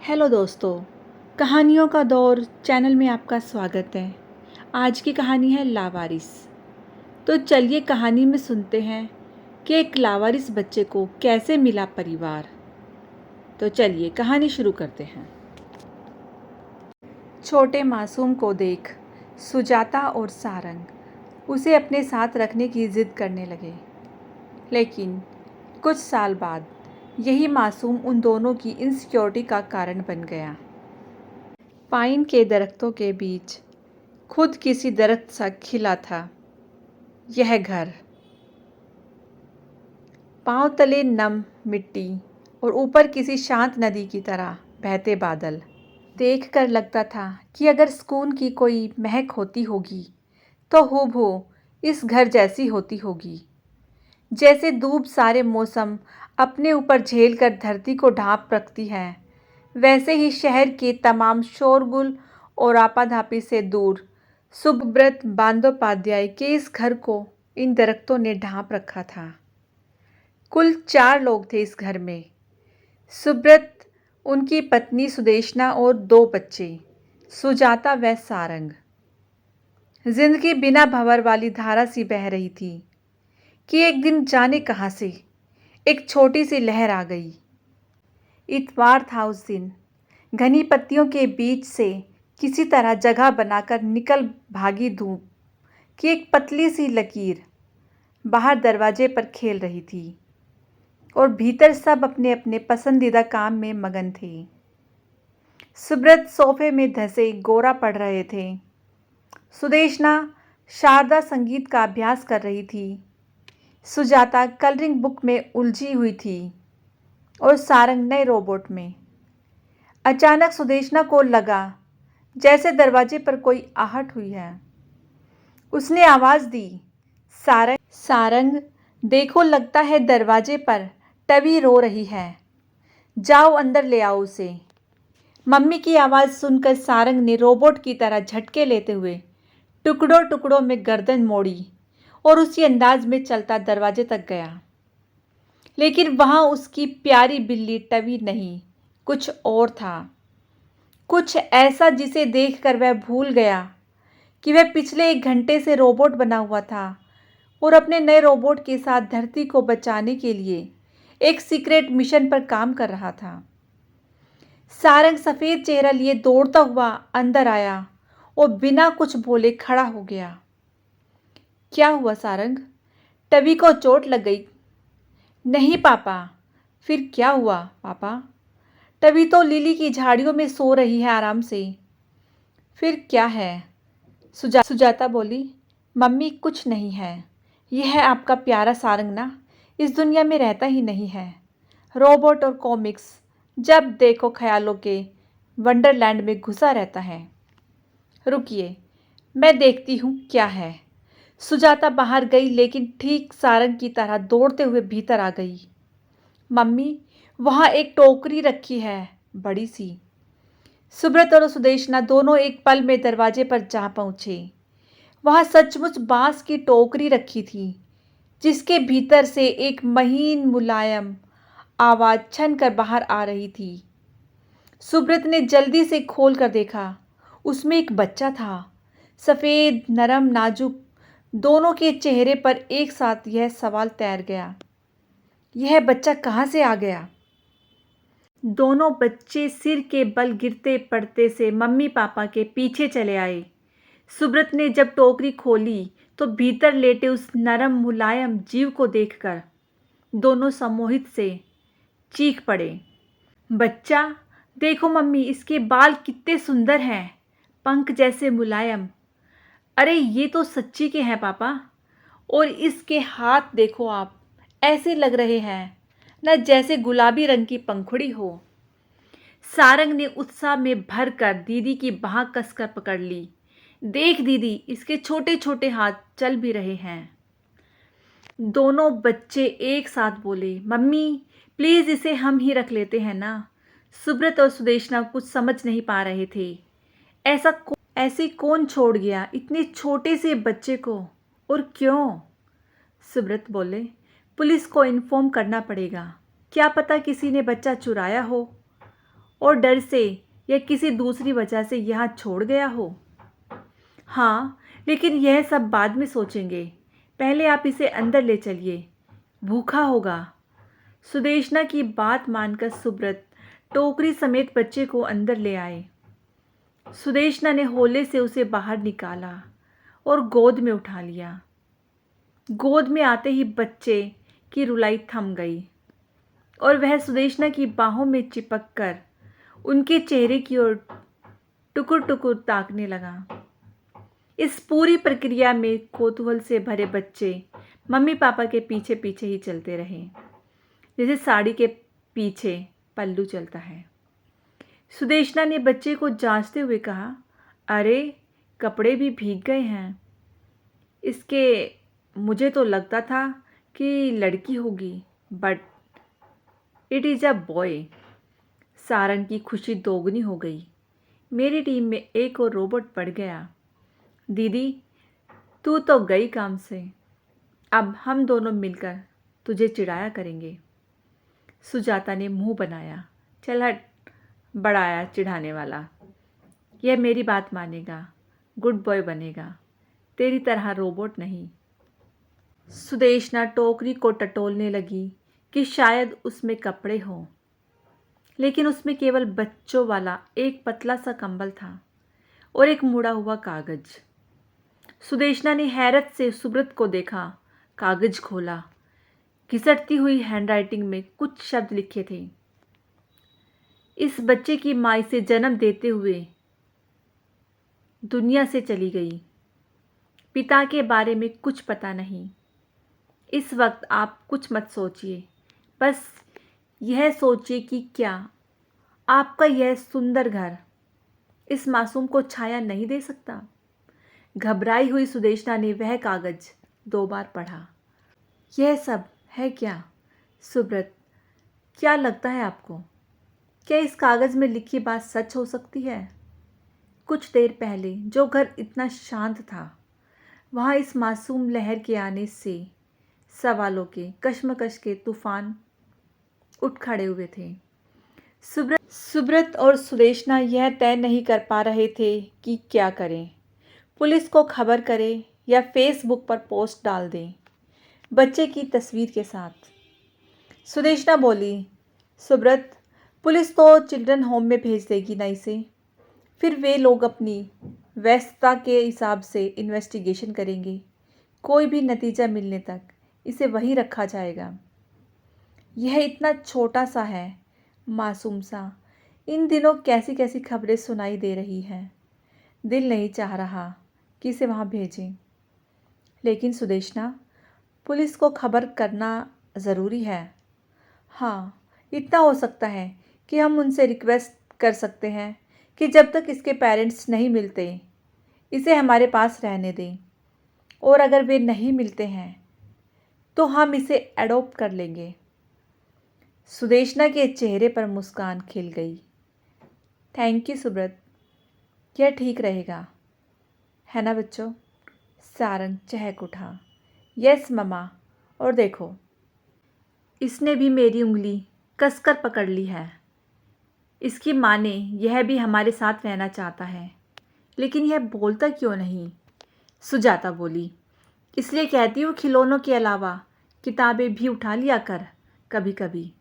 Hello दोस्तों, कहानियों का दौर चैनल में आपका स्वागत है। आज की कहानी है लावारिस। तो चलिए कहानी में सुनते हैं कि एक लावारिस बच्चे को कैसे मिला परिवार। तो चलिए कहानी शुरू करते हैं। छोटे मासूम को देख सुजाता और सारंग उसे अपने साथ रखने की जिद करने लगे। लेकिन कुछ साल बाद यही मासूम उन दोनों की इनसिक्योरिटी का कारण बन गया। पाइन के दरख्तों के बीच खुद किसी दरख्त सा खिला था यह घर। पांव तले नम मिट्टी और ऊपर किसी शांत नदी की तरह बहते बादल। देखकर लगता था कि अगर सुकून की कोई महक होती होगी तो हूबहू इस घर जैसी होती होगी। जैसे धूप सारे मौसम अपने ऊपर झेल कर धरती को ढांप रखती है, वैसे ही शहर के तमाम शोरगुल और आपाधापी से दूर सुब्रत बंदोपाध्याय के इस घर को इन दरख्तों ने ढांप रखा था। कुल 4 लोग थे इस घर में। सुब्रत, उनकी पत्नी सुदेशना और 2 बच्चे, सुजाता व सारंग। जिंदगी बिना भंवर वाली धारा सी बह रही थी कि एक दिन जाने कहाँ से एक छोटी सी लहर आ गई। इतवार था उस दिन। घनी पत्तियों के बीच से किसी तरह जगह बनाकर निकल भागी धूप की एक पतली सी लकीर बाहर दरवाजे पर खेल रही थी और भीतर सब अपने अपने पसंदीदा काम में मगन थे। सुब्रत सोफे में धंसे गोरा पढ़ रहे थे। सुदेशना शारदा संगीत का अभ्यास कर रही थी। सुजाता कलरिंग बुक में उलझी हुई थी और सारंग नए रोबोट में। अचानक सुदेशना को लगा जैसे दरवाजे पर कोई आहट हुई है। उसने आवाज़ दी, सारंग। सारंग, देखो, लगता है दरवाजे पर टवी रो रही है। जाओ अंदर ले आओ उसे। मम्मी की आवाज़ सुनकर सारंग ने रोबोट की तरह झटके लेते हुए टुकड़ों टुकड़ों में गर्दन मोड़ी और उसी अंदाज में चलता दरवाजे तक गया। लेकिन वहाँ उसकी प्यारी बिल्ली टवी नहीं, कुछ और था। कुछ ऐसा जिसे देखकर वह भूल गया कि वह पिछले 1 घंटे से रोबोट बना हुआ था और अपने नए रोबोट के साथ धरती को बचाने के लिए एक सीक्रेट मिशन पर काम कर रहा था। सारंग सफ़ेद चेहरा लिए दौड़ता हुआ अंदर आया और बिना कुछ बोले खड़ा हो गया। क्या हुआ सारंग? टवी को चोट लग गई? नहीं पापा। फिर क्या हुआ पापा? टवी तो लिली की झाड़ियों में सो रही है आराम से। फिर क्या है? सुजाता बोली, मम्मी कुछ नहीं है। यह है आपका प्यारा सारंग ना, इस दुनिया में रहता ही नहीं है। रोबोट और कॉमिक्स, जब देखो ख्यालों के वंडरलैंड में घुसा रहता है। रुकिए, मैं देखती हूँ क्या है। सुजाता बाहर गई लेकिन ठीक सारंग की तरह दौड़ते हुए भीतर आ गई। मम्मी, वहाँ एक टोकरी रखी है, बड़ी सी। सुब्रत और सुदेशना दोनों एक पल में दरवाजे पर जा पहुँचे। वहाँ सचमुच बांस की टोकरी रखी थी जिसके भीतर से एक महीन मुलायम आवाज़ छन कर बाहर आ रही थी। सुब्रत ने जल्दी से खोल कर देखा। उसमें एक बच्चा था, सफ़ेद, नरम, नाजुक। दोनों के चेहरे पर एक साथ यह सवाल तैर गया, यह बच्चा कहाँ से आ गया? दोनों बच्चे सिर के बल गिरते पड़ते से मम्मी पापा के पीछे चले आए। सुब्रत ने जब टोकरी खोली तो भीतर लेटे उस नरम मुलायम जीव को देखकर दोनों सम्मोहित से चीख पड़े। बच्चा, देखो मम्मी, इसके बाल कितने सुंदर हैं, पंख जैसे मुलायम। अरे ये तो सच्ची के हैं पापा। और इसके हाथ देखो आप, ऐसे लग रहे हैं न जैसे गुलाबी रंग की पंखुड़ी हो। सारंग ने उत्साह में भर कर दीदी की बाह कसकर पकड़ ली। देख दीदी, इसके छोटे छोटे हाथ चल भी रहे हैं। दोनों बच्चे एक साथ बोले, मम्मी प्लीज़ इसे हम ही रख लेते हैं ना। सुब्रत और सुदेशना कुछ समझ नहीं पा रहे थे। ऐसे कौन छोड़ गया इतने छोटे से बच्चे को, और क्यों? सुब्रत बोले, पुलिस को इन्फॉर्म करना पड़ेगा। क्या पता किसी ने बच्चा चुराया हो और डर से या किसी दूसरी वजह से यहाँ छोड़ गया हो? हाँ, लेकिन यह सब बाद में सोचेंगे। पहले आप इसे अंदर ले चलिए, भूखा होगा। सुदेशना की बात मानकर सुब्रत टोकरी समेत बच्चे को अंदर ले आए। सुदेशना ने होले से उसे बाहर निकाला और गोद में उठा लिया। गोद में आते ही बच्चे की रुलाई थम गई और वह सुदेशना की बाहों में चिपक कर उनके चेहरे की ओर टुकुर टुकुर ताकने लगा। इस पूरी प्रक्रिया में कौतूहल से भरे बच्चे मम्मी पापा के पीछे पीछे ही चलते रहे, जैसे साड़ी के पीछे पल्लू चलता है। सुदेशना ने बच्चे को जांचते हुए कहा, अरे कपड़े भी भीग गए हैं इसके। मुझे तो लगता था कि लड़की होगी, but it is a boy. Sarang की खुशी दोगुनी हो गई। मेरी टीम में एक और रोबोट बढ़ गया। दीदी, तू तो गई काम से, अब हम दोनों मिलकर तुझे चिढ़ाया करेंगे। सुजाता ने मुंह बनाया। चल हट, बड़ाया चिढ़ाने वाला। यह मेरी बात मानेगा, गुड बॉय बनेगा, तेरी तरह रोबोट नहीं। सुदेशना टोकरी को टटोलने लगी कि शायद उसमें कपड़े हों, लेकिन उसमें केवल बच्चों वाला एक पतला सा कंबल था और एक मुड़ा हुआ कागज। सुदेशना ने हैरत से सुब्रत को देखा। कागज खोला। घिसटती हुई हैंडराइटिंग में कुछ शब्द लिखे थे। इस बच्चे की माँ इसे जन्म देते हुए दुनिया से चली गई। पिता के बारे में कुछ पता नहीं। इस वक्त आप कुछ मत सोचिए, बस यह सोचिए कि क्या आपका यह सुंदर घर इस मासूम को छाया नहीं दे सकता। घबराई हुई सुदेशना ने वह कागज 2 बार पढ़ा। यह सब है क्या? सुब्रत, क्या लगता है आपको? क्या इस कागज में लिखी बात सच हो सकती है? कुछ देर पहले जो घर इतना शांत था, वहाँ इस मासूम लहर के आने से सवालों के कश्मकश के तूफान उठ खड़े हुए थे। सुब्रत और सुदेशना यह तय नहीं कर पा रहे थे कि क्या करें। पुलिस को खबर करें या फेसबुक पर पोस्ट डाल दें बच्चे की तस्वीर के साथ। सुदेशना बोली, सुब्रत, पुलिस तो चिल्ड्रन होम में भेज देगी ना इसे। फिर वे लोग अपनी व्यस्तता के हिसाब से इन्वेस्टिगेशन करेंगे। कोई भी नतीजा मिलने तक इसे वहीं रखा जाएगा। यह इतना छोटा सा है, मासूम सा। इन दिनों कैसी कैसी खबरें सुनाई दे रही हैं। दिल नहीं चाह रहा कि इसे वहाँ भेजें। लेकिन सुदेशना, पुलिस को खबर करना ज़रूरी है। हाँ, इतना हो सकता है कि हम उनसे रिक्वेस्ट कर सकते हैं कि जब तक इसके पेरेंट्स नहीं मिलते, इसे हमारे पास रहने दें, और अगर वे नहीं मिलते हैं तो हम इसे एडॉप्ट कर लेंगे। सुदेशना के चेहरे पर मुस्कान खिल गई। थैंक यू सुब्रत, यह ठीक रहेगा, है ना बच्चों? सारंग चहक उठा। यस मम्मा, और देखो, इसने भी मेरी उंगली कसकर पकड़ ली है। इसकी माँ ने यह भी हमारे साथ रहना चाहता है, लेकिन यह बोलता क्यों नहीं? सुजाता बोली, इसलिए कहती हूँ खिलौनों के अलावा किताबें भी उठा लिया कर कभी कभी।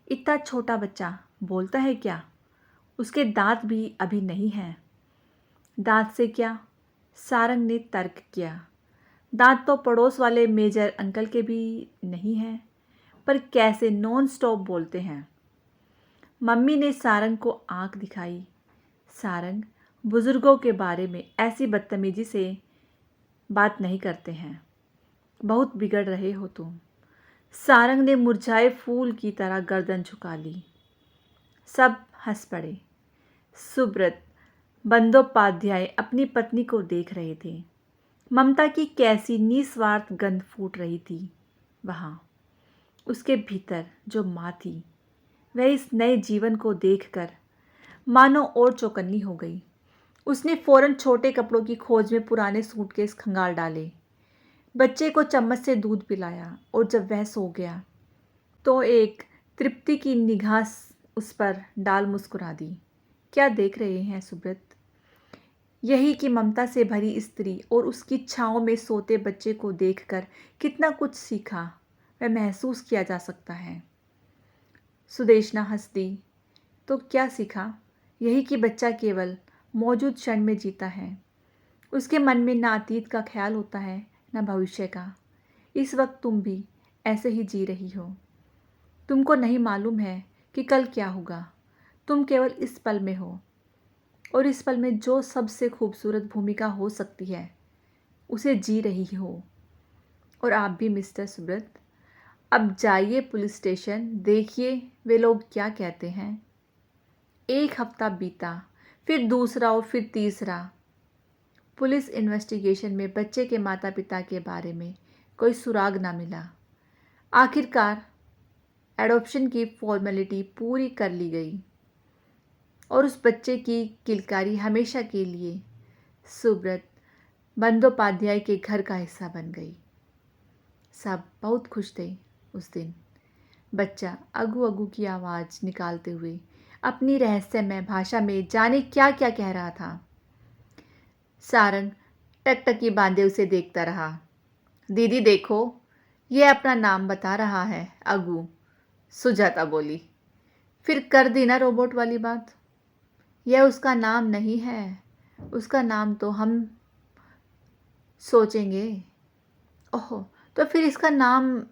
इतना छोटा बच्चा बोलता है क्या? उसके दांत भी अभी नहीं हैं। दांत से क्या? सारंग ने तर्क किया। दांत तो पड़ोस वाले मेजर अंकल के भी नहीं हैं, पर कैसे नॉन स्टॉप बोलते हैं। मम्मी ने सारंग को आंख दिखाई। सारंग, बुज़ुर्गों के बारे में ऐसी बदतमीजी से बात नहीं करते हैं। बहुत बिगड़ रहे हो तुम। सारंग ने मुरझाए फूल की तरह गर्दन झुका ली। सब हंस पड़े। सुब्रत बंदोपाध्याय अपनी पत्नी को देख रहे थे। ममता की कैसी निस्वार्थ गंध फूट रही थी वहाँ। उसके भीतर जो माँ थी, वह इस नए जीवन को देखकर मानो और चौकन्नी हो गई। उसने फौरन छोटे कपड़ों की खोज में पुराने सूटकेस खंगाल डाले, बच्चे को चम्मच से दूध पिलाया, और जब वह सो गया तो एक तृप्ति की निगाह उस पर डाल मुस्कुरा दी। क्या देख रहे हैं सुब्रत? यही कि ममता से भरी स्त्री और उसकी छाँव में सोते बच्चे को देखकर कितना कुछ सीखा व महसूस किया जा सकता है। सुदेशना हंस दी। तो क्या सीखा? यही कि बच्चा केवल मौजूद क्षण में जीता है। उसके मन में ना अतीत का ख्याल होता है न भविष्य का। इस वक्त तुम भी ऐसे ही जी रही हो। तुमको नहीं मालूम है कि कल क्या होगा। तुम केवल इस पल में हो और इस पल में जो सबसे खूबसूरत भूमिका हो सकती है उसे जी रही हो। और आप भी मिस्टर सुब्रत, अब जाइए पुलिस स्टेशन, देखिए वे लोग क्या कहते हैं। एक हफ्ता बीता, फिर दूसरा और फिर तीसरा। पुलिस इन्वेस्टिगेशन में बच्चे के माता पिता के बारे में कोई सुराग ना मिला। आखिरकार एडॉप्शन की फॉर्मेलिटी पूरी कर ली गई और उस बच्चे की किलकारी हमेशा के लिए सुब्रत बंदोपाध्याय के घर का हिस्सा बन गई। सब बहुत खुश थे उस दिन। बच्चा अगू अगू की आवाज़ निकालते हुए अपनी रहस्यमय भाषा में जाने क्या क्या कह रहा था। सारंग टकटकी बांधे उसे देखता रहा। दीदी देखो, यह अपना नाम बता रहा है, अगू, सुजाता बोली। फिर कर दी ना रोबोट वाली बात। यह उसका नाम नहीं है, उसका नाम तो हम सोचेंगे। ओहो, तो फिर इसका नाम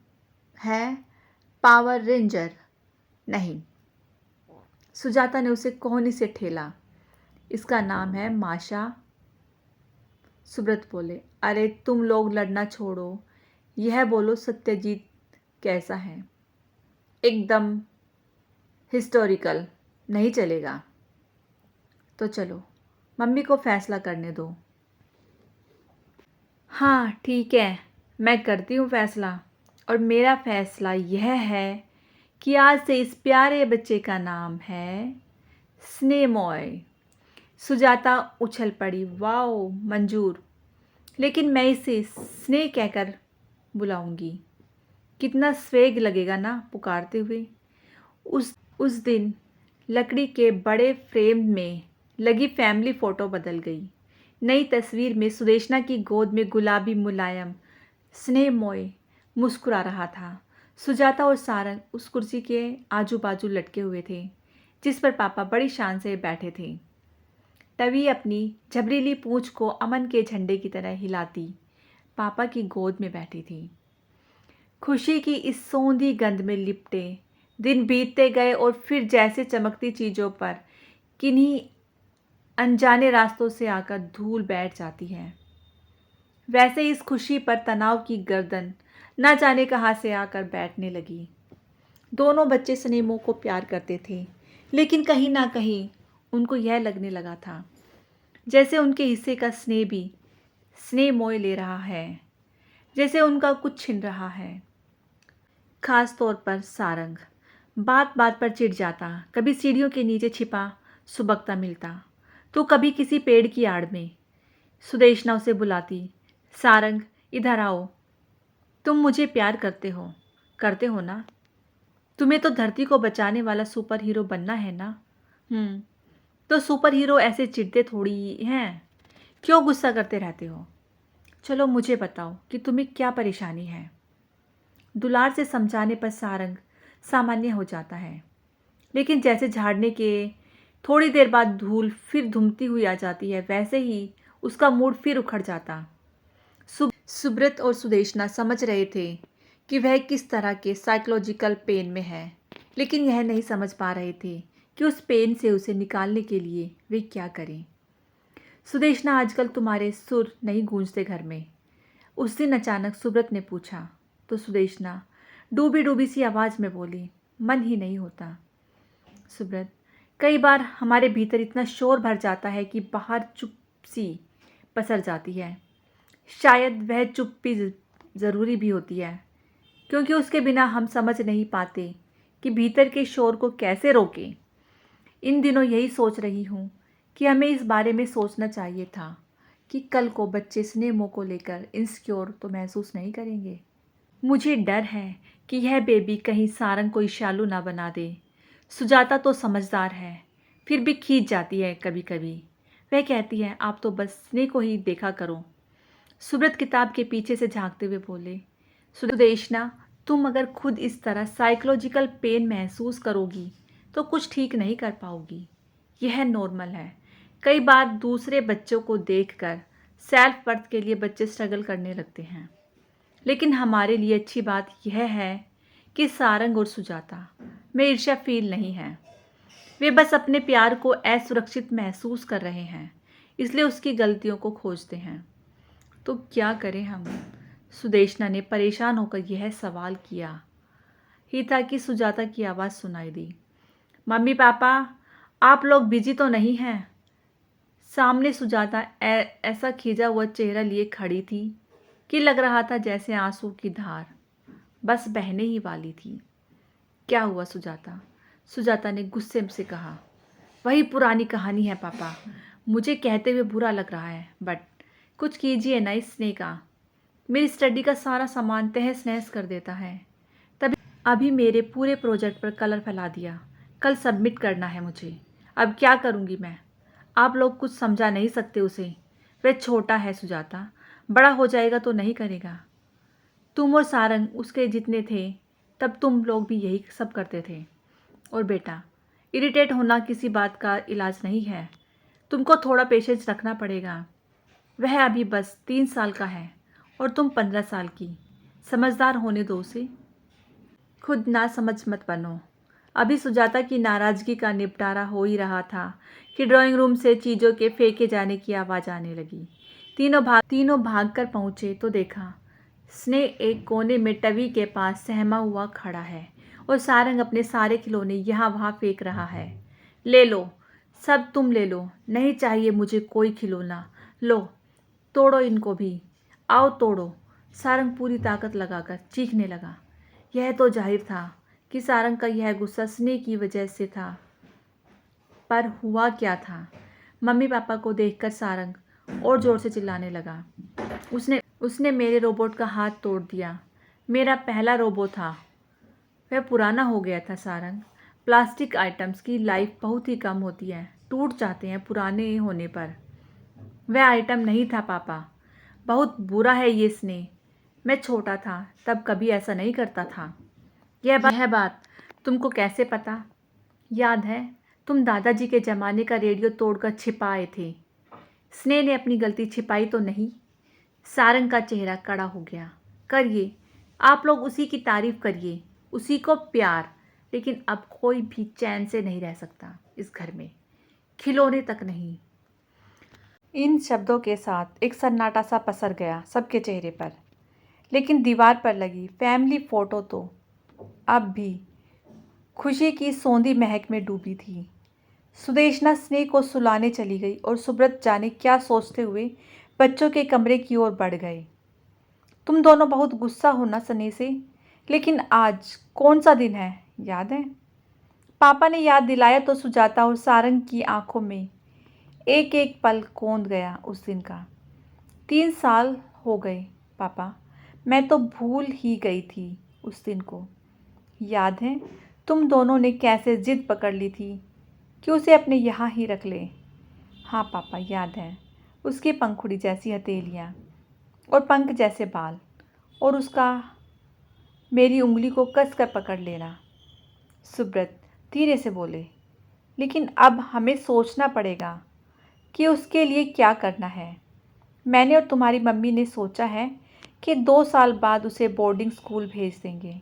है पावर रेंजर। नहीं, सुजाता ने उसे कोहनी से ठेला। इसका नाम है माशा। सुब्रत बोले, अरे तुम लोग लड़ना छोड़ो, यह बोलो सत्यजीत कैसा है? एकदम हिस्टोरिकल। नहीं चलेगा। तो चलो मम्मी को फैसला करने दो। हाँ ठीक है, मैं करती हूँ फैसला। और मेरा फैसला यह है कि आज से इस प्यारे बच्चे का नाम है स्नेमॉय। सुजाता उछल पड़ी। वाओ, मंजूर। लेकिन मैं इसे स्नेह कहकर बुलाऊंगी। कितना स्वेग लगेगा ना पुकारते हुए। उस दिन लकड़ी के बड़े फ्रेम में लगी फैमिली फ़ोटो बदल गई। नई तस्वीर में सुदेशना की गोद में गुलाबी मुलायम स्नेहमोय मुस्कुरा रहा था। सुजाता और सारंग उस कुर्सी के आजू बाजू लटके हुए थे जिस पर पापा बड़ी शान से बैठे थे। तभी अपनी झबरीली पूंछ को अमन के झंडे की तरह हिलाती पापा की गोद में बैठी थी। खुशी की इस सौंधी गंध में लिपटे दिन बीतते गए और फिर जैसे चमकती चीज़ों पर किन्हीं अनजाने रास्तों से आकर धूल बैठ जाती है, वैसे इस खुशी पर तनाव की गर्दन न जाने कहाँ से आकर बैठने लगी। दोनों बच्चे स्नेमो को प्यार करते थे, लेकिन कहीं ना कहीं उनको यह लगने लगा था जैसे उनके हिस्से का स्नेह भी स्नेह मोह ले रहा है, जैसे उनका कुछ छिन रहा है। खास तौर पर सारंग बात बात पर चिढ़ जाता। कभी सीढ़ियों के नीचे छिपा सुबकता मिलता तो कभी किसी पेड़ की आड़ में। सुदेशना उसे बुलाती, सारंग इधर आओ, तुम मुझे प्यार करते हो ना? तुम्हें तो धरती को बचाने वाला सुपर हीरो बनना है ना? तो सुपर हीरो ऐसे चिढ़ते थोड़ी हैं। क्यों गुस्सा करते रहते हो? चलो मुझे बताओ कि तुम्हें क्या परेशानी है। दुलार से समझाने पर सारंग सामान्य हो जाता है, लेकिन जैसे झाड़ने के थोड़ी देर बाद धूल फिर धुमती हुई आ जाती है, वैसे ही उसका मूड फिर उखड़ जाता। सुब्रत और सुदेशना समझ रहे थे कि वह किस तरह के साइकोलॉजिकल पेन में है, लेकिन यह नहीं समझ पा रहे थे कि उस पेन से उसे निकालने के लिए वे क्या करें। सुदेशना, आजकल तुम्हारे सुर नहीं गूंजते घर में? उस दिन अचानक सुब्रत ने पूछा तो सुदेशना डूबी डूबी सी आवाज़ में बोली, मन ही नहीं होता। सुब्रत, कई बार हमारे भीतर इतना शोर भर जाता है कि बाहर चुप सी पसर जाती है। शायद वह चुप्पी ज़रूरी भी होती है, क्योंकि उसके बिना हम समझ नहीं पाते कि भीतर के शोर को कैसे रोकें। इन दिनों यही सोच रही हूँ कि हमें इस बारे में सोचना चाहिए था कि कल को बच्चे स्नेह को लेकर इनसिक्योर तो महसूस नहीं करेंगे। मुझे डर है कि यह बेबी कहीं सारंग को ईर्ष्यालु ना बना दे। सुजाता तो समझदार है, फिर भी खींच जाती है कभी कभी। वह कहती है, आप तो बस स्नेह को ही देखा करो। सुब्रत किताब के पीछे से झांकते हुए बोले, सुदेशना, तुम अगर खुद इस तरह साइकोलॉजिकल पेन महसूस करोगी तो कुछ ठीक नहीं कर पाओगी। यह नॉर्मल है। कई बार दूसरे बच्चों को देखकर सेल्फ वर्थ के लिए बच्चे स्ट्रगल करने लगते हैं, लेकिन हमारे लिए अच्छी बात यह है कि सारंग और सुजाता में ईर्ष्या फील नहीं है। वे बस अपने प्यार को असुरक्षित महसूस कर रहे हैं, इसलिए उसकी गलतियों को खोजते हैं। तो क्या करें हम? सुदेशना ने परेशान होकर यह सवाल किया ही था कि सुजाता की आवाज़ सुनाई दी। मम्मी पापा, आप लोग बिजी तो नहीं हैं? सामने सुजाता ऐसा खींचा हुआ चेहरा लिए खड़ी थी कि लग रहा था जैसे आंसू की धार बस बहने ही वाली थी। क्या हुआ सुजाता? सुजाता ने गुस्से से कहा। वही पुरानी कहानी है पापा, मुझे कहते हुए बुरा लग रहा है, बट कुछ कीजिए ना इस स्नेह का। मेरी स्टडी का सारा सामान तहस नहस कर देता है। तभी अभी मेरे पूरे प्रोजेक्ट पर कलर फैला दिया। कल सबमिट करना है मुझे। अब क्या करूँगी मैं? आप लोग कुछ समझा नहीं सकते उसे। वह छोटा है सुजाता, बड़ा हो जाएगा तो नहीं करेगा। तुम और सारंग उसके जितने थे तब तुम लोग भी यही सब करते थे। और बेटा, इरिटेट होना किसी बात का इलाज नहीं है। तुमको थोड़ा पेशेंस रखना पड़ेगा। वह अभी बस 3 साल का है और तुम 15 साल की। समझदार होने दो उसे। खुद ना समझ मत बनो। अभी सुजाता की नाराज़गी का निपटारा हो ही रहा था कि ड्राइंग रूम से चीज़ों के फेंके जाने की आवाज़ आने लगी। तीनों भाग कर पहुँचे तो देखा स्नेह एक कोने में टवी के पास सहमा हुआ खड़ा है और सारंग अपने सारे खिलौने यहाँ वहाँ फेंक रहा है। ले लो, सब तुम ले लो, नहीं चाहिए मुझे कोई खिलौना। लो, तोड़ो इनको भी, आओ तोड़ो। सारंग पूरी ताकत लगाकर चीखने लगा। यह तो जाहिर था कि सारंग का यह गुस्सा स्नेह की वजह से था, पर हुआ क्या था? मम्मी पापा को देखकर सारंग और ज़ोर से चिल्लाने लगा। उसने मेरे रोबोट का हाथ तोड़ दिया। मेरा पहला रोबो था, वह पुराना हो गया था सारंग। प्लास्टिक आइटम्स की लाइफ बहुत ही कम होती है, टूट जाते हैं पुराने होने पर। वह आइटम नहीं था पापा। बहुत बुरा है ये स्नेह। मैं छोटा था तब कभी ऐसा नहीं करता था। यह बात तुमको कैसे पता? याद है, तुम दादाजी के ज़माने का रेडियो तोड़कर छिपाए थे। स्नेह ने अपनी गलती छिपाई तो नहीं? सारंग का चेहरा कड़ा हो गया। करिए, आप लोग उसी की तारीफ करिए, उसी को प्यार, लेकिन अब कोई भी चैन से नहीं रह सकता इस घर में, खिलौने तक नहीं। इन शब्दों के साथ एक सन्नाटा सा पसर गया सबके चेहरे पर, लेकिन दीवार पर लगी फैमिली फ़ोटो तो अब भी खुशी की सौंधी महक में डूबी थी। सुदेशना स्नेह को सुलाने चली गई और सुब्रत जाने क्या सोचते हुए बच्चों के कमरे की ओर बढ़ गए। तुम दोनों बहुत गुस्सा हो ना स्नेह से, लेकिन आज कौन सा दिन है, याद है? पापा ने याद दिलाया तो सुजाता और सारंग की आंखों में एक एक पल कौंध गया उस दिन का। 3 साल हो गए पापा, मैं तो भूल ही गई थी उस दिन को। याद है तुम दोनों ने कैसे जिद पकड़ ली थी कि उसे अपने यहाँ ही रख ले? हाँ पापा, याद है। उसकी पंखुड़ी जैसी हथेलियाँ और पंख जैसे बाल, और उसका मेरी उंगली को कस कर पकड़ लेना। सुब्रत धीरे से बोले, लेकिन अब हमें सोचना पड़ेगा कि उसके लिए क्या करना है। मैंने और तुम्हारी मम्मी ने सोचा है कि 2 साल बाद उसे बोर्डिंग स्कूल भेज देंगे।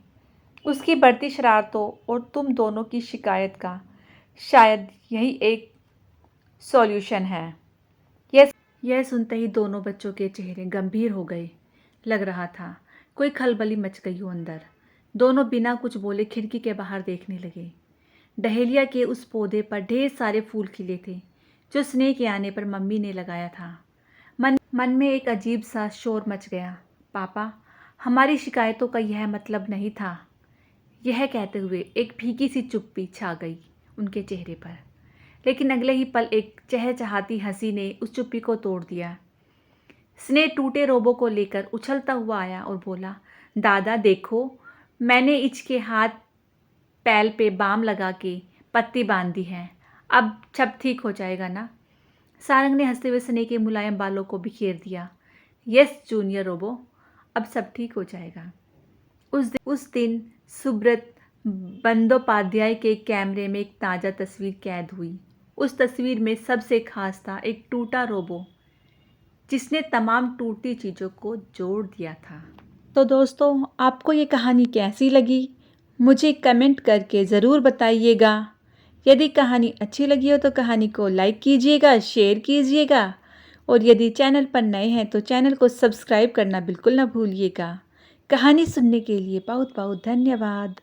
उसकी बढ़ती शरारतों और तुम दोनों की शिकायत का शायद यही एक सॉल्यूशन है। यह सुनते ही दोनों बच्चों के चेहरे गंभीर हो गए। लग रहा था कोई खलबली मच गई हो अंदर। दोनों बिना कुछ बोले खिड़की के बाहर देखने लगे। डहेलिया के उस पौधे पर ढेर सारे फूल खिले थे जो स्नेह के आने पर मम्मी ने लगाया था। मन में एक अजीब सा शोर मच गया। पापा, हमारी शिकायतों का यह मतलब नहीं था। यह कहते हुए एक फीकी सी चुप्पी छा गई उनके चेहरे पर, लेकिन अगले ही पल एक चहचहाती हंसी ने उस चुप्पी को तोड़ दिया। स्नेह टूटे रोबो को लेकर उछलता हुआ आया और बोला, दादा देखो, मैंने इच के हाथ पैल पे बाम लगा के पट्टी बांध दी है, अब सब ठीक हो जाएगा ना? सारंग ने हंसते हुए सनी के मुलायम बालों को बिखेर दिया। यस जूनियर रोबो, अब सब ठीक हो जाएगा। उस दिन सुब्रत बंदोपाध्याय के कैमरे में एक ताज़ा तस्वीर कैद हुई। उस तस्वीर में सबसे खास था एक टूटा रोबो जिसने तमाम टूटी चीज़ों को जोड़ दिया था। तो दोस्तों, आपको ये कहानी कैसी लगी मुझे कमेंट करके ज़रूर बताइएगा। यदि कहानी अच्छी लगी हो तो कहानी को लाइक कीजिएगा, शेयर कीजिएगा और यदि चैनल पर नए हैं तो चैनल को सब्सक्राइब करना बिल्कुल ना भूलिएगा। कहानी सुनने के लिए बहुत बहुत धन्यवाद।